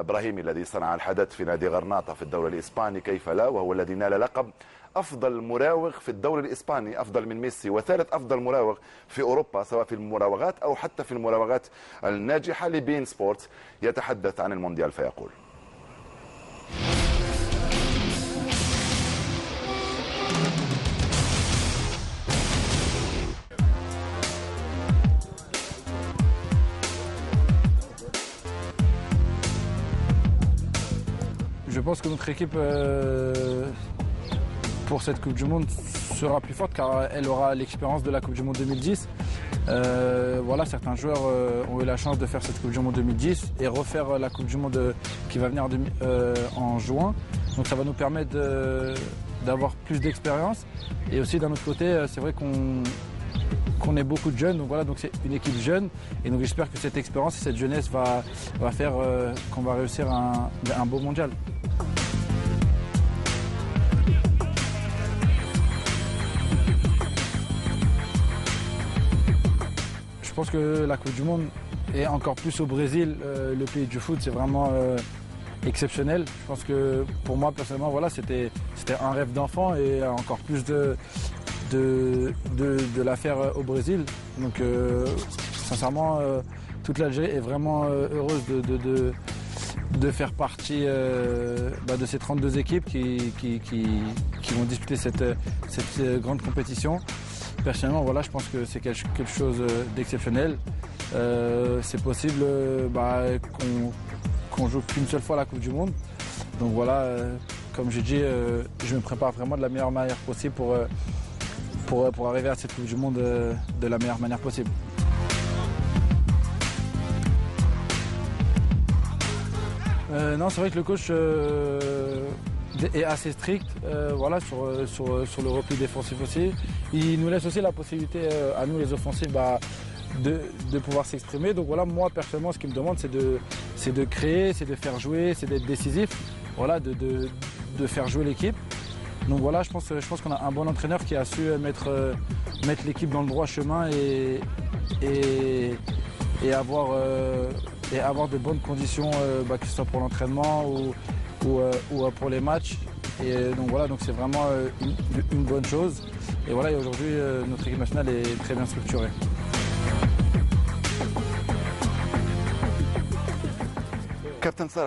إبراهيمي الذي صنع الحدث في نادي غرناطة في الدوري الإسباني كيف لا، وهو الذي نال لقب أفضل مراوغ في الدوري الإسباني، أفضل من ميسي وثالث أفضل مراوغ في أوروبا سواء في المراوغات أو حتى في المراوغات الناجحة. لبين سبورت يتحدث عن المونديال فيقول: Je pense que notre équipe pour cette Coupe du Monde sera plus forte car elle aura l'expérience de la Coupe du Monde 2010. Voilà, certains joueurs ont eu la chance de faire cette Coupe du Monde 2010 et refaire la Coupe du Monde qui va venir en juin. Donc ça va nous permettre d'avoir plus d'expérience. Et aussi d'un autre côté, c'est vrai qu'on est beaucoup de jeunes, donc voilà, donc c'est une équipe jeune et donc j'espère que cette expérience et cette jeunesse va faire qu'on va réussir un beau mondial. Je pense que la Coupe du Monde et encore plus au Brésil, le pays du foot, c'est vraiment exceptionnel. Je pense que pour moi personnellement, voilà, c'était un rêve d'enfant et encore plus de la faire au Brésil. Donc sincèrement, toute l'Algérie est vraiment heureuse de faire partie de ces 32 équipes qui vont disputer cette grande compétition. Personnellement, voilà, je pense que c'est quelque chose d'exceptionnel. C'est possible qu'on joue qu'une seule fois la Coupe du Monde. Donc voilà, comme j'ai dit, je me prépare vraiment de la meilleure manière possible pour arriver à cette Coupe du Monde de la meilleure manière possible. Non, c'est vrai que le coach est assez strict voilà, sur le repli défensif aussi. Il nous laisse aussi la possibilité à nous les offensifs de pouvoir s'exprimer. Donc voilà, moi personnellement ce qu'il me demande c'est de créer, c'est de faire jouer, c'est d'être décisif, voilà, de faire jouer l'équipe. Donc voilà, je pense qu'on a un bon entraîneur qui a su mettre l'équipe dans le droit chemin et avoir de bonnes conditions, que ce soit pour l'entraînement ou pour les matchs. Et donc voilà, donc c'est vraiment une bonne chose. Et voilà, et aujourd'hui notre équipe nationale est très bien structurée. كابتن صالح